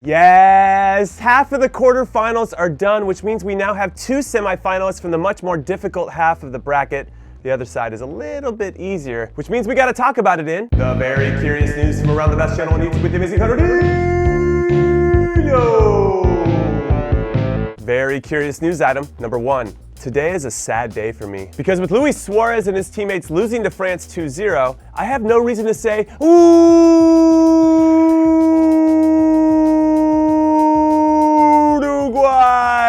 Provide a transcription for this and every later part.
Yes, half of the quarterfinals are done, which means we now have 2 semifinalists from the much more difficult half of the bracket. The other side is a little bit easier, which means we got to talk about it in the very curious news from around the best channel on YouTube with the amazing Conrad. Very curious news item number 1. Today is a sad day for me because with Luis Suarez and his teammates losing to France 2-0, I have no reason to say, Uruguay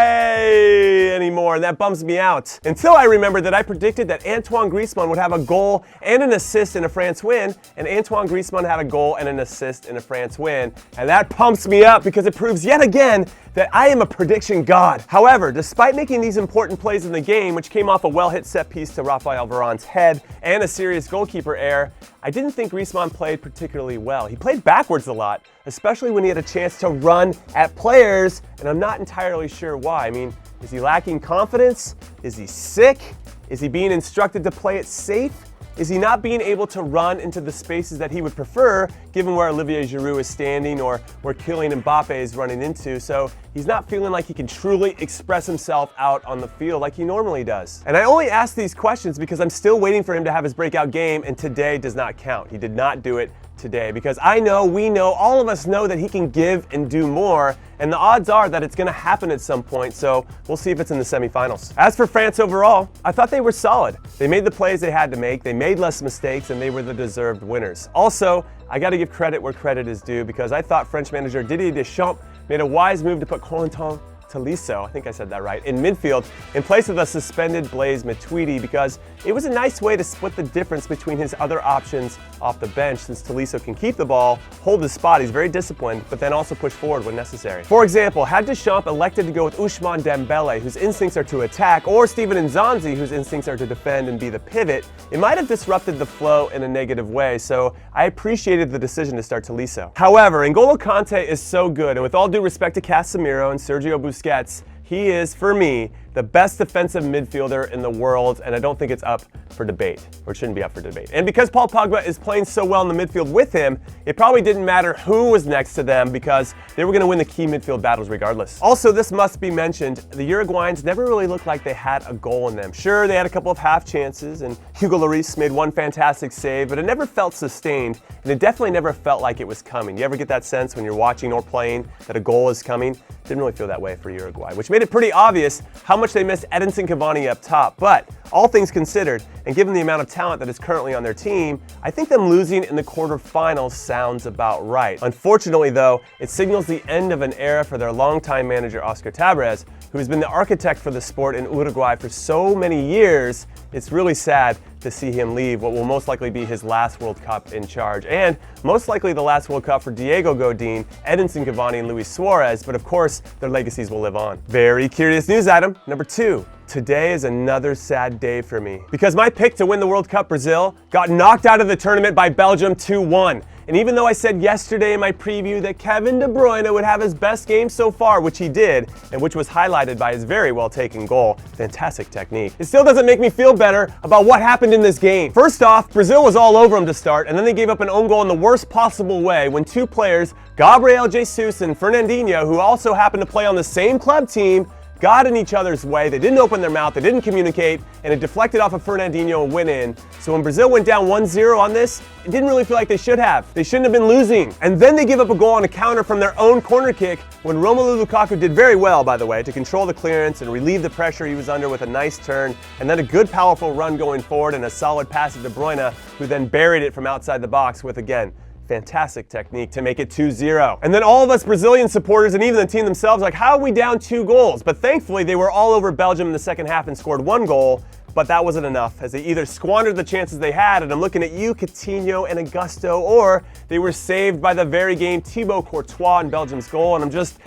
anymore, and that bums me out. Until I remembered that I predicted that Antoine Griezmann would have a goal and an assist in a France win, and Antoine Griezmann had a goal and an assist in a France win, and that pumps me up because it proves yet again that I am a prediction god. However, despite making these important plays in the game, which came off a well-hit set piece to Raphael Varane's head and a serious goalkeeper error, I didn't think Griezmann played particularly well. He played backwards a lot, especially when he had a chance to run at players, and I'm not entirely sure why. I mean, is he lacking confidence? Is he sick? Is he being instructed to play it safe? Is he not being able to run into the spaces that he would prefer, given where Olivier Giroud is standing or where Kylian Mbappe is running into? So he's not feeling like he can truly express himself out on the field like he normally does. And I only ask these questions because I'm still waiting for him to have his breakout game, and today does not count. He did not do it today because I know, we know, all of us know that he can give and do more, and the odds are that it's going to happen at some point, so we'll see if it's in the semifinals. As for France overall, I thought they were solid. They made the plays they had to make, they made less mistakes, and they were the deserved winners. Also, I got to give credit where credit is due because I thought French manager Didier Deschamps made a wise move to put Conrad, I think I said that right, in midfield in place of the suspended Blaise Matuidi because it was a nice way to split the difference between his other options off the bench, since Tolisso can keep the ball, hold his spot, he's very disciplined, but then also push forward when necessary. For example, had Deschamps elected to go with Ousmane Dembele, whose instincts are to attack, or Steven Nzonzi, whose instincts are to defend and be the pivot, it might have disrupted the flow in a negative way, so I appreciated the decision to start Tolisso. However, N'Golo Kanté is so good, and with all due respect to Casemiro and Sergio Busquets, he is, for me, the best defensive midfielder in the world, and I don't think it's up for debate, or it shouldn't be up for debate. And because Paul Pogba is playing so well in the midfield with him, it probably didn't matter who was next to them because they were going to win the key midfield battles regardless. Also, this must be mentioned, the Uruguayans never really looked like they had a goal in them. Sure, they had a couple of half chances, and Hugo Lloris made one fantastic save, but it never felt sustained, and it definitely never felt like it was coming. You ever get that sense when you're watching or playing that a goal is coming? Didn't really feel that way for Uruguay, which made it pretty obvious how much they missed Edinson Cavani up top. But all things considered, and given the amount of talent that is currently on their team, I think them losing in the quarterfinals sounds about right. Unfortunately though, it signals the end of an era for their longtime manager Oscar Tabarez, who has been the architect for the sport in Uruguay for so many years. It's really sad to see him leave what will most likely be his last World Cup in charge, and most likely the last World Cup for Diego Godin, Edinson Cavani, and Luis Suarez, but of course, their legacies will live on. Very curious news item number 2. Today is another sad day for me because my pick to win the World Cup, Brazil, got knocked out of the tournament by Belgium 2-1. And even though I said yesterday in my preview that Kevin De Bruyne would have his best game so far, which he did, and which was highlighted by his very well-taken goal, fantastic technique, it still doesn't make me feel better about what happened in this game. First off, Brazil was all over him to start, and then they gave up an own goal in the worst possible way when two players, Gabriel Jesus and Fernandinho, who also happened to play on the same club team, got in each other's way. They didn't open their mouth, they didn't communicate, and it deflected off of Fernandinho and went in. So when Brazil went down 1-0 on this, it didn't really feel like they should have. They shouldn't have been losing. And then they give up a goal on a counter from their own corner kick when Romelu Lukaku did very well, by the way, to control the clearance and relieve the pressure he was under with a nice turn, and then a good powerful run going forward and a solid pass to De Bruyne, who then buried it from outside the box with, again, fantastic technique to make it 2-0. And then all of us Brazilian supporters and even the team themselves like, how are we down 2 goals? But thankfully they were all over Belgium in the second half and scored 1 goal, but that wasn't enough as they either squandered the chances they had, and I'm looking at you, Coutinho and Augusto, or they were saved by the very game Thibaut Courtois in Belgium's goal, and I'm just,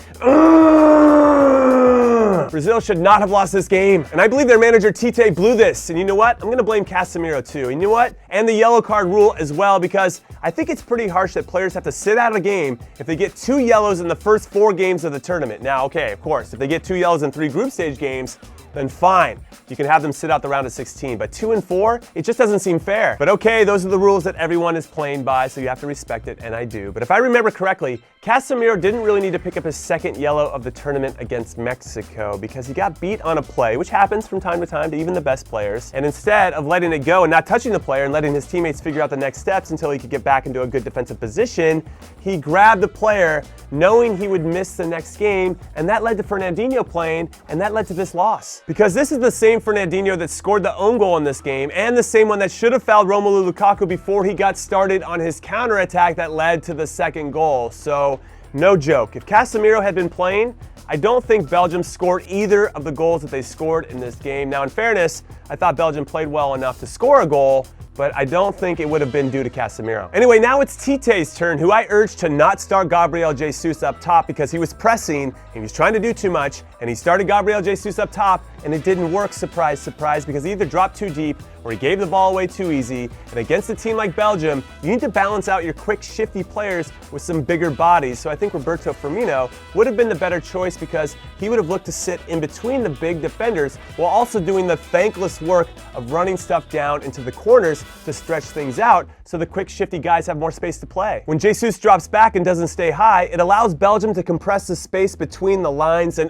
Brazil should not have lost this game. And I believe their manager Tite blew this. And you know what? I'm going to blame Casemiro too. And you know what? And the yellow card rule as well, because I think it's pretty harsh that players have to sit out a game if they get 2 yellows in the first 4 games of the tournament. Now, okay, of course, if they get 2 yellows in 3 group stage games, then fine. You can have them sit out the round of 16. But 2 and 4, it just doesn't seem fair. But okay, those are the rules that everyone is playing by, so you have to respect it, and I do. But if I remember correctly, Casemiro didn't really need to pick up his second yellow of the tournament against Mexico because he got beat on a play, which happens from time to time to even the best players. And instead of letting it go and not touching the player and letting his teammates figure out the next steps until he could get back into a good defensive position, he grabbed the player knowing he would miss the next game, and that led to Fernandinho playing, and that led to this loss. Because this is the same Fernandinho that scored the own goal in this game, and the same one that should have fouled Romelu Lukaku before he got started on his counterattack that led to the second goal. So, no joke. If Casemiro had been playing, I don't think Belgium scored either of the goals that they scored in this game. Now, in fairness, I thought Belgium played well enough to score a goal, but I don't think it would have been due to Casemiro. Anyway, now it's Tite's turn, who I urged to not start Gabriel Jesus up top because he was pressing, and he was trying to do too much, and he started Gabriel Jesus up top, and it didn't work, surprise, surprise, because he either dropped too deep or he gave the ball away too easy. And against a team like Belgium, you need to balance out your quick, shifty players with some bigger bodies. So I think Roberto Firmino would have been the better choice because he would have looked to sit in between the big defenders while also doing the thankless work of running stuff down into the corners to stretch things out so the quick, shifty guys have more space to play. When Jesus drops back and doesn't stay high, it allows Belgium to compress the space between the lines and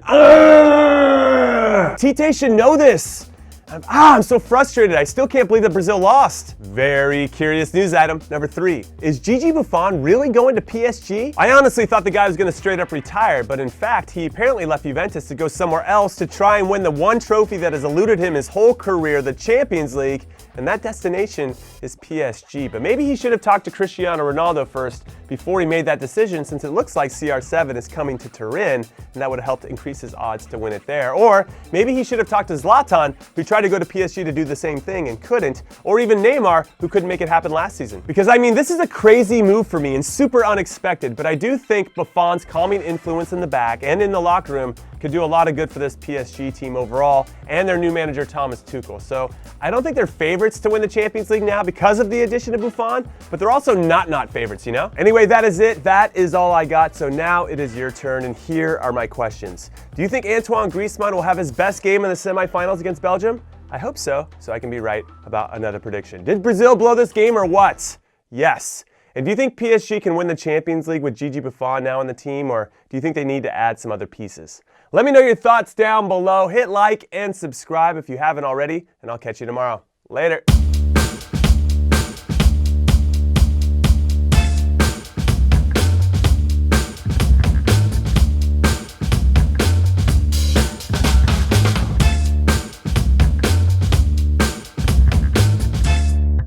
Tite should know this. I'm so frustrated. I still can't believe that Brazil lost. Very curious news item number 3. Is Gigi Buffon really going to PSG? I honestly thought the guy was going to straight up retire, but in fact, he apparently left Juventus to go somewhere else to try and win the one trophy that has eluded him his whole career, the Champions League, and that destination is PSG. But maybe he should have talked to Cristiano Ronaldo first before he made that decision, since it looks like CR7 is coming to Turin, and that would have helped increase his odds to win it there. Or maybe he should have talked to Zlatan, who tried to go to PSG to do the same thing and couldn't, or even Neymar, who couldn't make it happen last season. Because I mean, this is a crazy move for me and super unexpected, but I do think Buffon's calming influence in the back and in the locker room could do a lot of good for this PSG team overall and their new manager Thomas Tuchel. So I don't think they're favorites to win the Champions League now because of the addition of Buffon, but they're also not favorites, you know? Anyway, that is it. That is all I got. So now it is your turn, and here are my questions. Do you think Antoine Griezmann will have his best game in the semifinals against Belgium? I hope so I can be right about another prediction. Did Brazil blow this game or what? Yes. And do you think PSG can win the Champions League with Gigi Buffon now on the team, or do you think they need to add some other pieces? Let me know your thoughts down below. Hit like and subscribe if you haven't already, and I'll catch you tomorrow. Later.